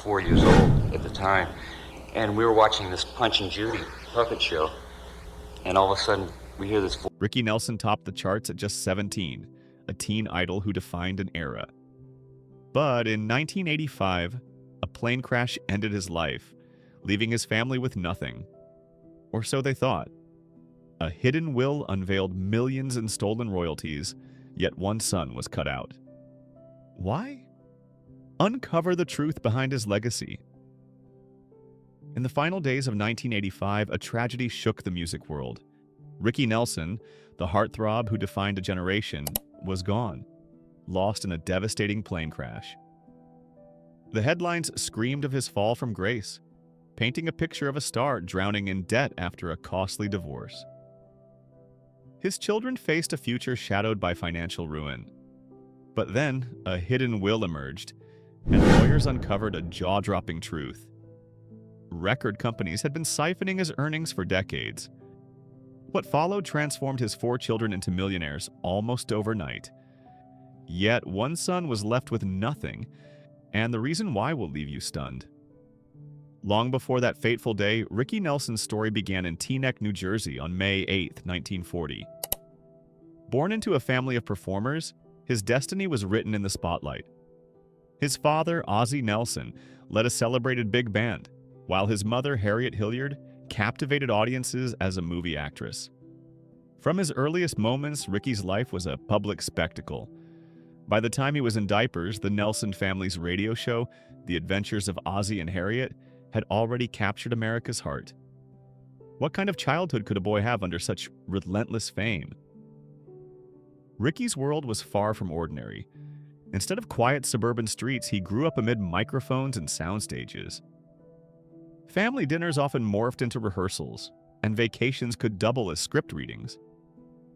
4 years old at the time, and we were watching this Punch and Judy puppet show, and all of a sudden we hear this voice. Ricky Nelson topped the charts at just 17, a teen idol who defined an era. But in 1985, a plane crash ended his life, leaving his family with nothing. Or so they thought. A hidden will unveiled millions in stolen royalties, yet one son was cut out. Why? Uncover the truth behind his legacy. In the final days of 1985, a tragedy shook the music world. Ricky Nelson, the heartthrob who defined a generation, was gone, lost in a devastating plane crash. The headlines screamed of his fall from grace, painting a picture of a star drowning in debt after a costly divorce. His children faced a future shadowed by financial ruin. But then, a hidden will emerged, and lawyers uncovered a jaw-dropping truth. Record companies had been siphoning his earnings for decades. What followed transformed his 4 children into millionaires almost overnight. Yet one son was left with nothing, and the reason why will leave you stunned. Long before that fateful day, Ricky Nelson's story began in Teaneck, New Jersey on May 8, 1940. Born into a family of performers, his destiny was written in the spotlight. His father, Ozzie Nelson, led a celebrated big band, while his mother, Harriet Hilliard, captivated audiences as a movie actress. From his earliest moments, Ricky's life was a public spectacle. By the time he was in diapers, the Nelson family's radio show, The Adventures of Ozzie and Harriet, had already captured America's heart. What kind of childhood could a boy have under such relentless fame? Ricky's world was far from ordinary. Instead of quiet suburban streets, he grew up amid microphones and sound stages. Family dinners often morphed into rehearsals, and vacations could double as script readings.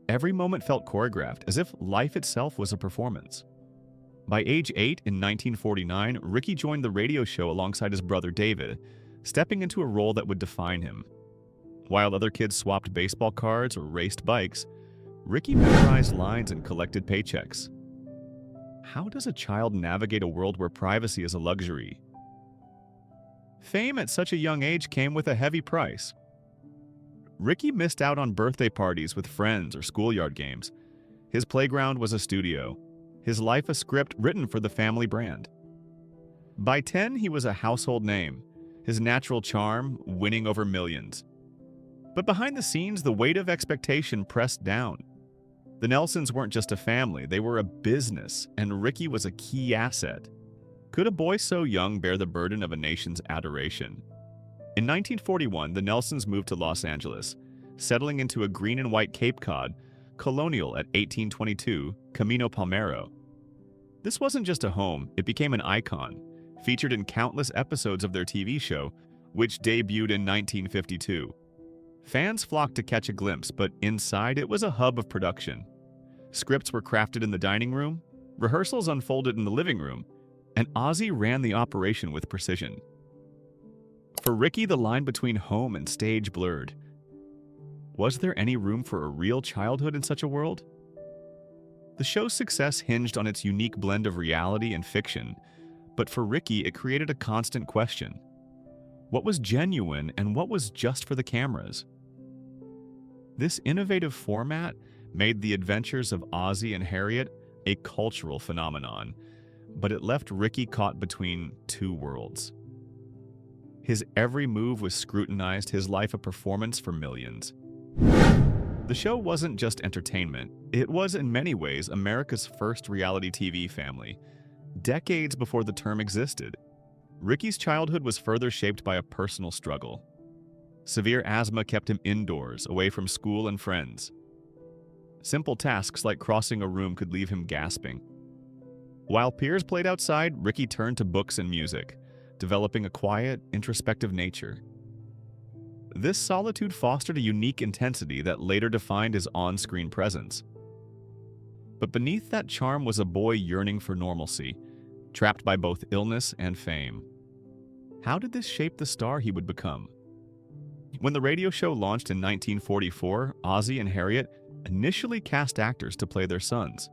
Every moment felt choreographed, as if life itself was a performance. By age 8 in 1949, Ricky joined the radio show alongside his brother David, stepping into a role that would define him. While other kids swapped baseball cards or raced bikes, Ricky memorized lines and collected paychecks. How does a child navigate a world where privacy is a luxury? Fame at such a young age came with a heavy price. Ricky missed out on birthday parties with friends or schoolyard games. His playground was a studio, his life a script written for the family brand. By 10, he was a household name, his natural charm winning over millions. But behind the scenes, the weight of expectation pressed down. The Nelsons weren't just a family, they were a business, and Ricky was a key asset. Could a boy so young bear the burden of a nation's adoration? In 1941, the Nelsons moved to Los Angeles, settling into a green and white Cape Cod, colonial at 1822, Camino Palmero. This wasn't just a home, it became an icon, featured in countless episodes of their TV show, which debuted in 1952. Fans flocked to catch a glimpse, but inside it was a hub of production. Scripts were crafted in the dining room, rehearsals unfolded in the living room, and Ozzie ran the operation with precision. For Ricky, the line between home and stage blurred. Was there any room for a real childhood in such a world? The show's success hinged on its unique blend of reality and fiction, but for Ricky, it created a constant question. What was genuine and what was just for the cameras? This innovative format made The Adventures of Ozzie and Harriet a cultural phenomenon, but it left Ricky caught between two worlds. His every move was scrutinized, his life a performance for millions. The show wasn't just entertainment, it was in many ways America's first reality TV family. Decades before the term existed, Ricky's childhood was further shaped by a personal struggle. Severe asthma kept him indoors, away from school and friends. Simple tasks like crossing a room could leave him gasping. While peers played outside, Ricky turned to books and music, developing a quiet, introspective nature. This solitude fostered a unique intensity that later defined his on-screen presence. But beneath that charm was a boy yearning for normalcy, trapped by both illness and fame. How did this shape the star he would become? When the radio show launched in 1944, Ozzie and Harriet initially cast actors to play their sons.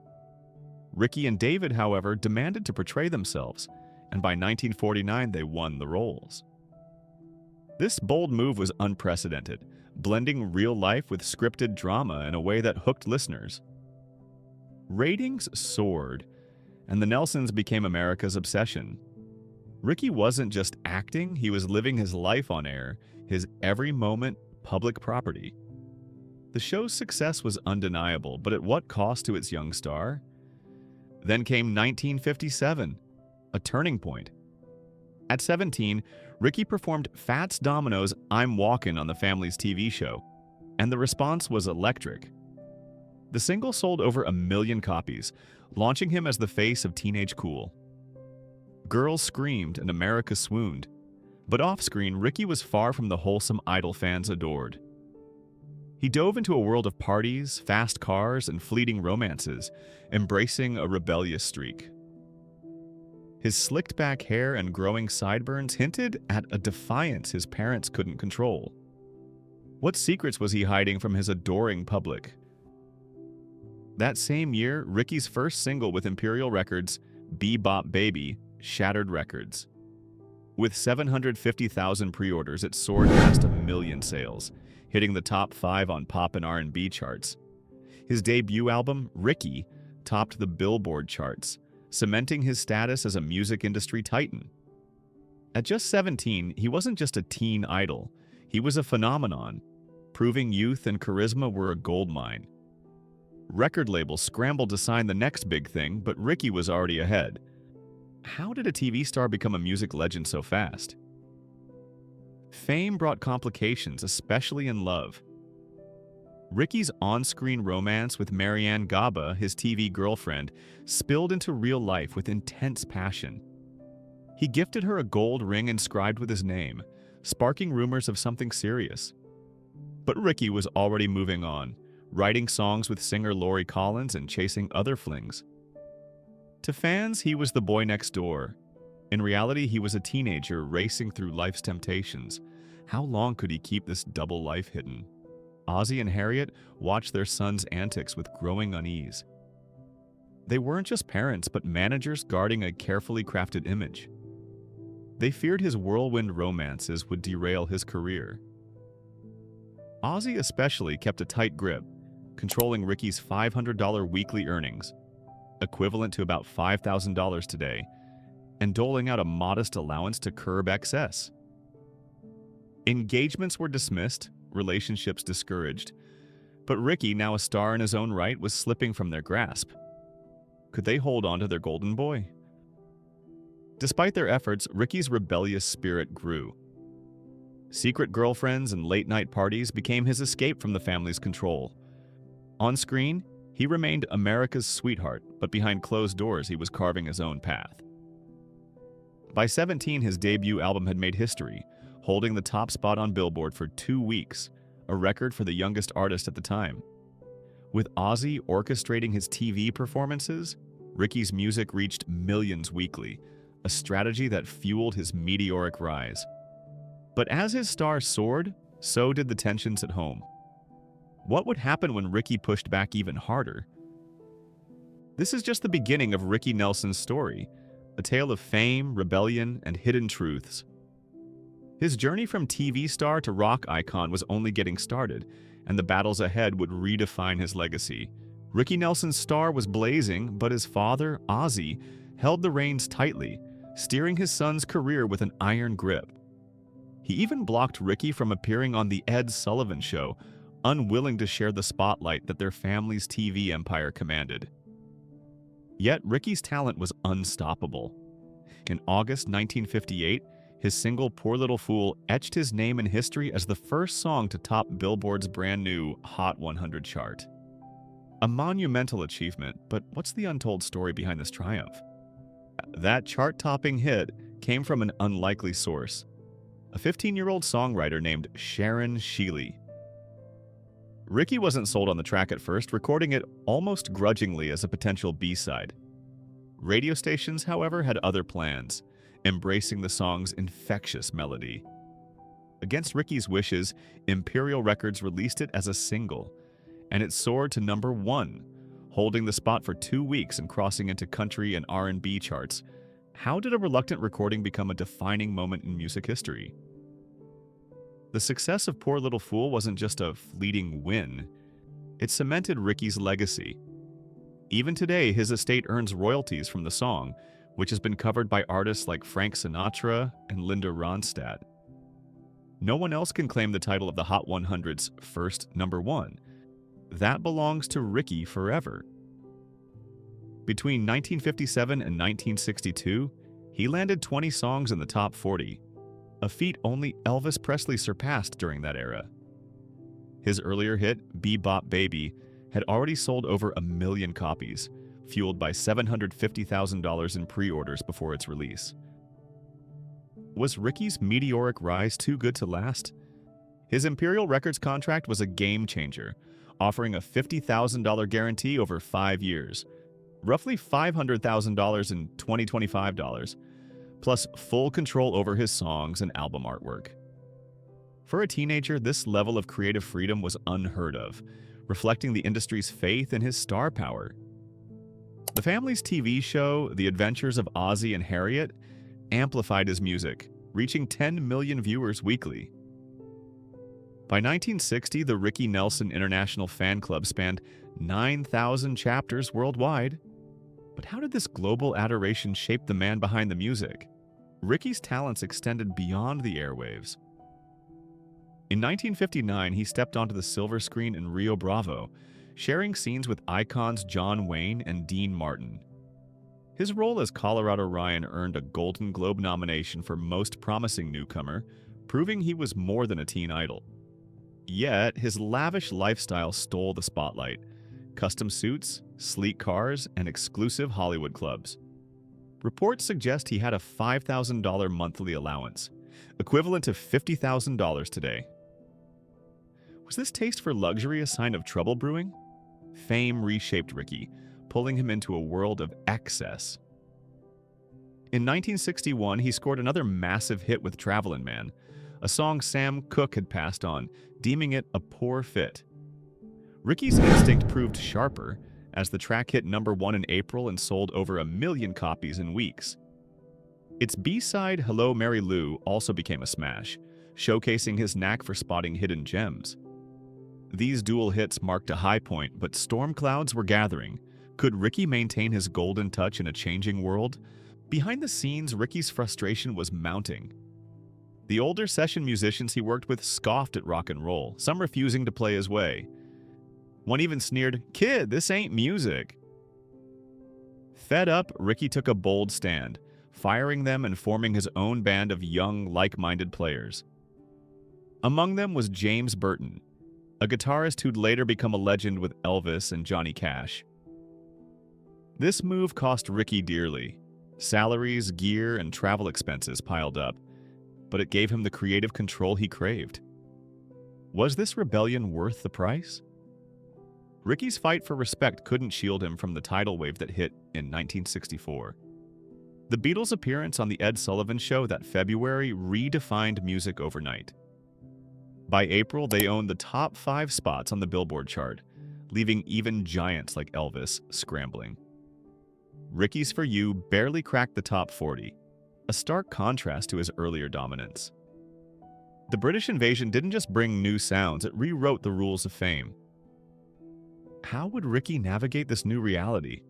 Ricky and David, however, demanded to portray themselves, and by 1949 they won the roles. This bold move was unprecedented, blending real life with scripted drama in a way that hooked listeners. Ratings soared, and the Nelsons became America's obsession. Ricky wasn't just acting, he was living his life on air, his every moment public property. The show's success was undeniable, but at what cost to its young star? Then came 1957, a turning point. At 17, Ricky performed Fats Domino's I'm Walkin' on the family's TV show, and the response was electric. The single sold over 1 million copies, launching him as the face of teenage cool. Girls screamed and America swooned, but off-screen, Ricky was far from the wholesome Idol fans adored. He dove into a world of parties, fast cars, and fleeting romances, embracing a rebellious streak. His slicked-back hair and growing sideburns hinted at a defiance his parents couldn't control. What secrets was he hiding from his adoring public? That same year, Ricky's first single with Imperial Records, Bebop Baby, shattered records. With 750,000 pre-orders, it soared past 1 million sales, hitting the top 5 on pop and R&B charts. His debut album, Ricky, topped the Billboard charts, cementing his status as a music industry titan. At just 17, he wasn't just a teen idol, he was a phenomenon, proving youth and charisma were a goldmine. Record labels scrambled to sign the next big thing, but Ricky was already ahead. How did a TV star become a music legend so fast? Fame brought complications, especially in love. Ricky's on-screen romance with Marianne Gaba, his TV girlfriend, spilled into real life with intense passion. He gifted her a gold ring inscribed with his name, sparking rumors of something serious. But Ricky was already moving on, writing songs with singer Lori Collins and chasing other flings. To fans, he was the boy next door. In reality, he was a teenager racing through life's temptations. How long could he keep this double life hidden? Ozzy and Harriet watched their son's antics with growing unease. They weren't just parents, but managers guarding a carefully crafted image. They feared his whirlwind romances would derail his career. Ozzy especially kept a tight grip, controlling Ricky's $500 weekly earnings, equivalent to about $5,000 today, and doling out a modest allowance to curb excess. Engagements were dismissed, relationships discouraged, but Ricky, now a star in his own right, was slipping from their grasp. Could they hold on to their golden boy? Despite their efforts, Ricky's rebellious spirit grew. Secret girlfriends and late-night parties became his escape from the family's control. On screen, he remained America's sweetheart, but behind closed doors he was carving his own path. By 17, his debut album had made history, holding the top spot on Billboard for 2 weeks, a record for the youngest artist at the time. With Ozzy orchestrating his TV performances, Ricky's music reached millions weekly, a strategy that fueled his meteoric rise. But as his star soared, so did the tensions at home. What would happen when Ricky pushed back even harder? This is just the beginning of Ricky Nelson's story, a tale of fame, rebellion, and hidden truths. His journey from TV star to rock icon was only getting started, and the battles ahead would redefine his legacy. Ricky Nelson's star was blazing, but his father, Ozzy, held the reins tightly, steering his son's career with an iron grip. He even blocked Ricky from appearing on The Ed Sullivan Show, unwilling to share the spotlight that their family's TV empire commanded. Yet Ricky's talent was unstoppable. In August 1958, his single Poor Little Fool etched his name in history as the first song to top Billboard's brand new Hot 100 chart. A monumental achievement, but what's the untold story behind this triumph? That chart-topping hit came from an unlikely source, a 15-year-old songwriter named Sharon Sheely. Ricky wasn't sold on the track at first, recording it almost grudgingly as a potential B-side. Radio stations, however, had other plans, embracing the song's infectious melody. Against Ricky's wishes, Imperial Records released it as a single, and it soared to #1, holding the spot for 2 weeks and crossing into country and R&B charts, How did a reluctant recording become a defining moment in music history? The success of Poor Little Fool wasn't just a fleeting win, it cemented Ricky's legacy. Even today, his estate earns royalties from the song, which has been covered by artists like Frank Sinatra and Linda Ronstadt. No one else can claim the title of the Hot 100's first number one. That belongs to Ricky forever. Between 1957 and 1962, he landed 20 songs in the top 40, a feat only Elvis Presley surpassed during that era. His earlier hit, Bebop Baby, had already sold over 1 million copies, fueled by $750,000 in pre-orders before its release. Was Ricky's meteoric rise too good to last? His Imperial Records contract was a game changer, offering a $50,000 guarantee over 5 years, roughly $500,000 in 2025 dollars, plus full control over his songs and album artwork. For a teenager, this level of creative freedom was unheard of, reflecting the industry's faith in his star power. The family's TV show, The Adventures of Ozzie and Harriet, amplified his music, reaching 10 million viewers weekly. By 1960, the Ricky Nelson International Fan Club spanned 9,000 chapters worldwide. But how did this global adoration shape the man behind the music? Ricky's talents extended beyond the airwaves. In 1959, he stepped onto the silver screen in Rio Bravo, sharing scenes with icons John Wayne and Dean Martin. His role as Colorado Ryan earned a Golden Globe nomination for Most Promising Newcomer, proving he was more than a teen idol. Yet, his lavish lifestyle stole the spotlight. Custom suits, sleek cars, and exclusive Hollywood clubs. Reports suggest he had a $5,000 monthly allowance, equivalent to $50,000 today. Was this taste for luxury a sign of trouble brewing? Fame reshaped Ricky, pulling him into a world of excess. In 1961, he scored another massive hit with Travelin' Man, a song Sam Cooke had passed on, deeming it a poor fit. Ricky's instinct proved sharper, as the track hit number one in April and sold over 1 million copies in weeks. Its B-side, Hello Mary Lou, also became a smash, showcasing his knack for spotting hidden gems. These dual hits marked a high point, but storm clouds were gathering. Could Ricky maintain his golden touch in a changing world? Behind the scenes, Ricky's frustration was mounting. The older session musicians he worked with scoffed at rock and roll, some refusing to play his way. One even sneered, "Kid, this ain't music." Fed up, Ricky took a bold stand, firing them and forming his own band of young, like-minded players. Among them was James Burton, a guitarist who'd later become a legend with Elvis and Johnny Cash. This move cost Ricky dearly. Salaries, gear, and travel expenses piled up, but it gave him the creative control he craved. Was this rebellion worth the price? Ricky's fight for respect couldn't shield him from the tidal wave that hit in 1964. The Beatles' appearance on The Ed Sullivan Show that February redefined music overnight. By April, they owned the top 5 spots on the Billboard chart, leaving even giants like Elvis scrambling. Ricky's For You barely cracked the top 40, a stark contrast to his earlier dominance. The British invasion didn't just bring new sounds, it rewrote the rules of fame. How would Ricky navigate this new reality?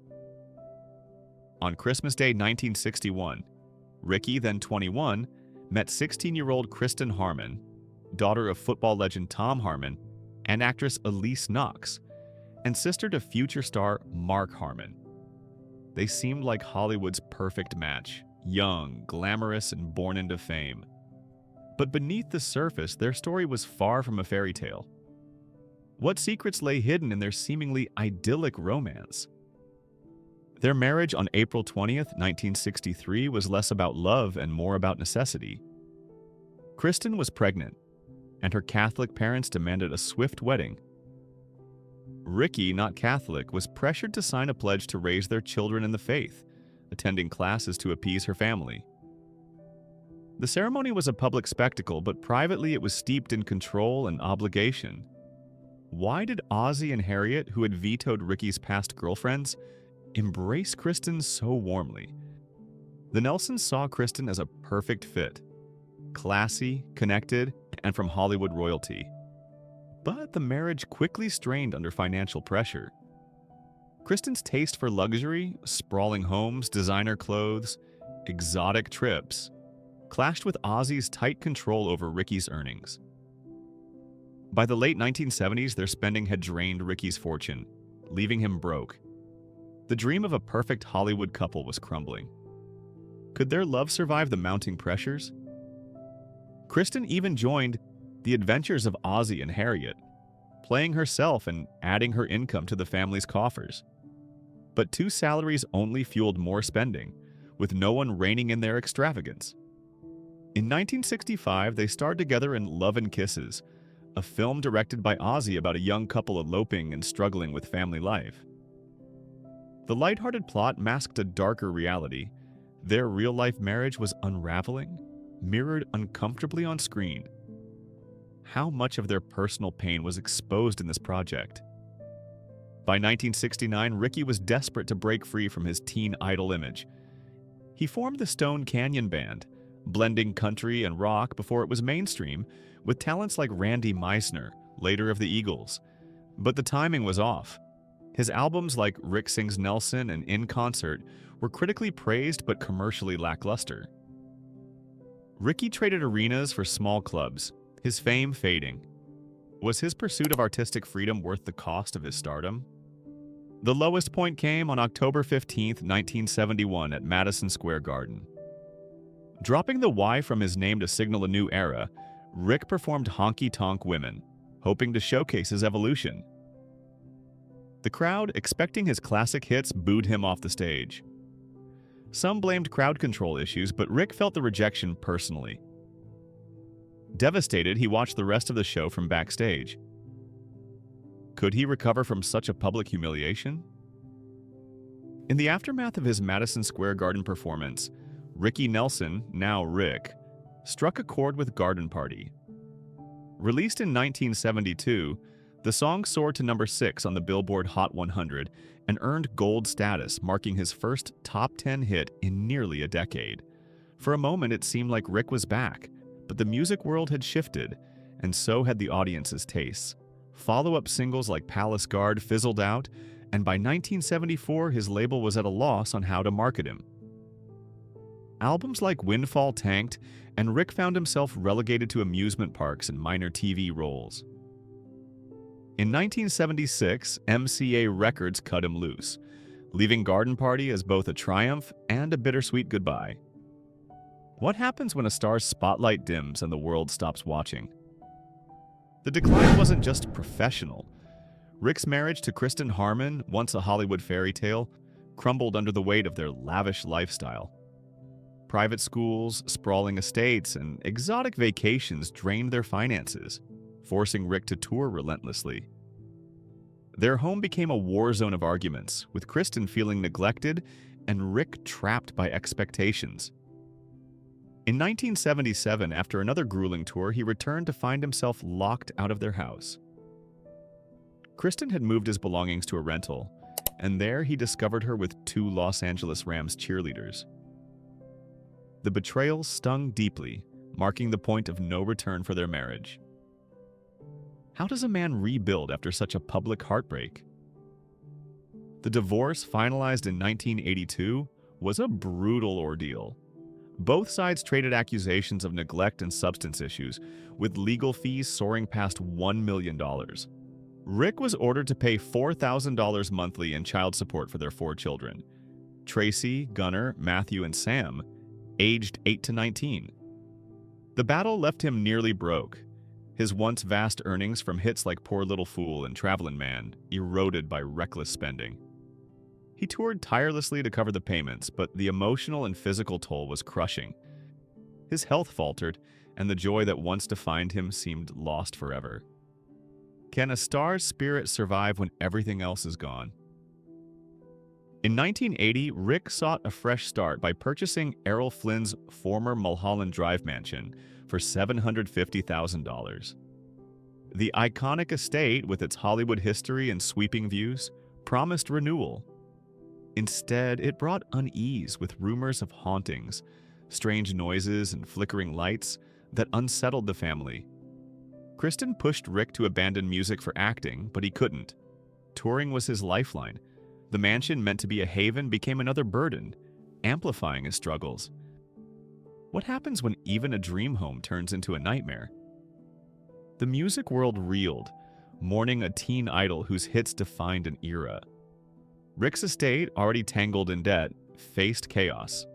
On Christmas Day 1961, Ricky, then 21, met 16-year-old Kristen Harmon, daughter of football legend Tom Harmon and actress Elise Knox, and sister to future star Mark Harmon. They seemed like Hollywood's perfect match, young, glamorous, and born into fame. But beneath the surface, their story was far from a fairy tale. What secrets lay hidden in their seemingly idyllic romance? Their marriage on April 20th, 1963 was less about love and more about necessity. Kristen was pregnant, and her Catholic parents demanded a swift wedding. Ricky, not Catholic, was pressured to sign a pledge to raise their children in the faith, attending classes to appease her family. The ceremony was a public spectacle, but privately it was steeped in control and obligation. Why did Ozzie and Harriet, who had vetoed Ricky's past girlfriends, embrace Kristen so warmly? The Nelsons saw Kristen as a perfect fit, classy, connected, and from Hollywood royalty. But the marriage quickly strained under financial pressure. Kristen's taste for luxury, sprawling homes, designer clothes, exotic trips, clashed with Ozzy's tight control over Ricky's earnings. By the late 1970s, their spending had drained Ricky's fortune, leaving him broke. The dream of a perfect Hollywood couple was crumbling. Could their love survive the mounting pressures? Kristen even joined the adventures of Ozzy and Harriet, playing herself and adding her income to the family's coffers. But two salaries only fueled more spending, with no one reining in their extravagance. In 1965, they starred together in Love and Kisses, a film directed by Ozzy about a young couple eloping and struggling with family life. The lighthearted plot masked a darker reality. Their real-life marriage was unraveling, mirrored uncomfortably on screen. How much of their personal pain was exposed in this project? By 1969, Ricky was desperate to break free from his teen idol image. He formed the Stone Canyon Band, blending country and rock before it was mainstream, with talents like Randy Meisner, later of the Eagles. But the timing was off. His albums like Rick Sings Nelson and In Concert were critically praised but commercially lackluster. Ricky traded arenas for small clubs, his fame fading. Was his pursuit of artistic freedom worth the cost of his stardom? The lowest point came on October 15, 1971 at Madison Square Garden. Dropping the Y from his name to signal a new era, Rick performed Honky Tonk Women, hoping to showcase his evolution. The crowd, expecting his classic hits, booed him off the stage. Some blamed crowd control issues, but Rick felt the rejection personally. Devastated, he watched the rest of the show from backstage. Could he recover from such a public humiliation? In the aftermath of his Madison Square Garden performance, Ricky Nelson, now Rick, struck a chord with Garden Party. Released in 1972, the song soared to number 6 on the Billboard Hot 100 and earned gold status, marking his first top 10 hit in nearly a decade. For a moment, it seemed like Rick was back, but the music world had shifted, and so had the audience's tastes. Follow-up singles like Palace Guard fizzled out, and by 1974, his label was at a loss on how to market him. Albums like Windfall tanked, and Rick found himself relegated to amusement parks and minor TV roles. In 1976, MCA Records cut him loose, leaving Garden Party as both a triumph and a bittersweet goodbye. What happens when a star's spotlight dims and the world stops watching? The decline wasn't just professional. Rick's marriage to Kristen Harmon, once a Hollywood fairy tale, crumbled under the weight of their lavish lifestyle. Private schools, sprawling estates, and exotic vacations drained their finances, forcing Rick to tour relentlessly. Their home became a war zone of arguments, with Kristen feeling neglected and Rick trapped by expectations. In 1977, after another grueling tour, he returned to find himself locked out of their house. Kristen had moved his belongings to a rental, and there he discovered her with 2 Los Angeles Rams cheerleaders. The betrayal stung deeply, marking the point of no return for their marriage. How does a man rebuild after such a public heartbreak? The divorce, finalized in 1982, was a brutal ordeal. Both sides traded accusations of neglect and substance issues, with legal fees soaring past $1 million. Rick was ordered to pay $4,000 monthly in child support for their 4 children: Tracy, Gunnar, Matthew, and Sam, aged 8 to 19. The battle left him nearly broke, his once vast earnings from hits like Poor Little Fool and Travelin' Man eroded by reckless spending. He toured tirelessly to cover the payments, but the emotional and physical toll was crushing. His health faltered, and the joy that once defined him seemed lost forever. Can a star's spirit survive when everything else is gone? In 1980, Rick sought a fresh start by purchasing Errol Flynn's former Mulholland Drive mansion for $750,000. The iconic estate, with its Hollywood history and sweeping views, promised renewal. Instead, it brought unease with rumors of hauntings, strange noises, and flickering lights that unsettled the family. Kristen pushed Rick to abandon music for acting, but he couldn't. Touring was his lifeline. The mansion meant to be a haven became another burden, amplifying his struggles. What happens when even a dream home turns into a nightmare? The music world reeled, mourning a teen idol whose hits defined an era. Rick's estate, already tangled in debt, faced chaos.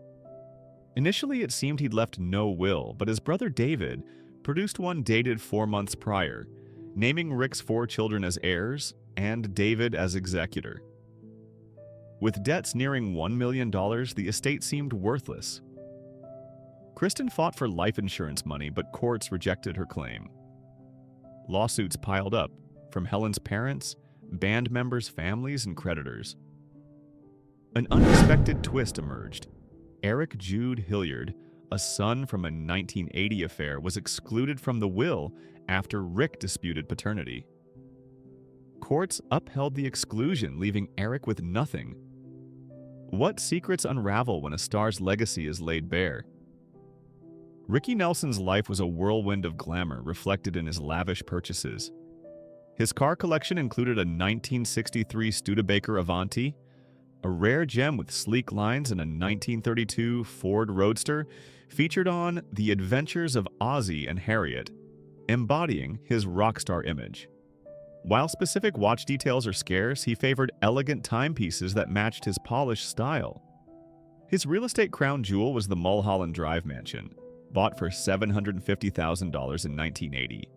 Initially, it seemed he'd left no will, but his brother David produced one dated 4 months prior, naming Rick's 4 children as heirs and David as executor. With debts nearing $1 million, the estate seemed worthless. Kristen fought for life insurance money, but courts rejected her claim. Lawsuits piled up from Helen's parents, band members' families, and creditors. An unexpected twist emerged. Eric Jude Hilliard, a son from a 1980 affair, was excluded from the will after Rick disputed paternity. Courts upheld the exclusion, leaving Eric with nothing. What secrets unravel when a star's legacy is laid bare? Ricky Nelson's life was a whirlwind of glamour reflected in his lavish purchases. His car collection included a 1963 Studebaker Avanti, a rare gem with sleek lines, and a 1932 Ford Roadster featured on The Adventures of Ozzie and Harriet, embodying his rock star image. While specific watch details are scarce, he favored elegant timepieces that matched his polished style. His real estate crown jewel was the Mulholland Drive mansion, bought for $750,000 in 1980,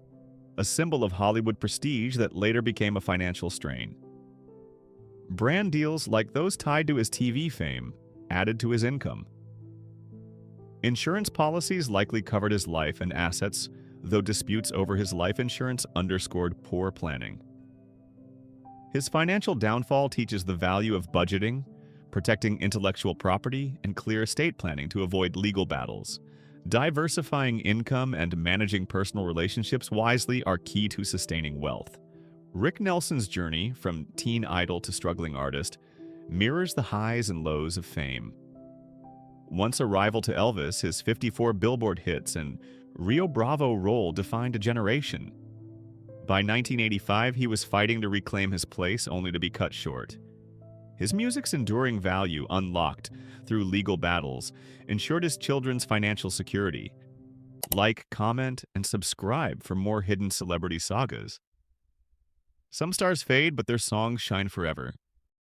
a symbol of Hollywood prestige that later became a financial strain. Brand deals like those tied to his TV fame added to his income. Insurance policies likely covered his life and assets, though disputes over his life insurance underscored poor planning. His financial downfall teaches the value of budgeting, protecting intellectual property, and clear estate planning to avoid legal battles. Diversifying income and managing personal relationships wisely are key to sustaining wealth. Rick Nelson's journey from teen idol to struggling artist mirrors the highs and lows of fame. Once a rival to Elvis, his 54 Billboard hits and Rio Bravo role defined a generation. By 1985, he was fighting to reclaim his place only to be cut short. His music's enduring value, unlocked through legal battles, ensured his children's financial security. Like, comment, and subscribe for more hidden celebrity sagas. Some stars fade, but their songs shine forever.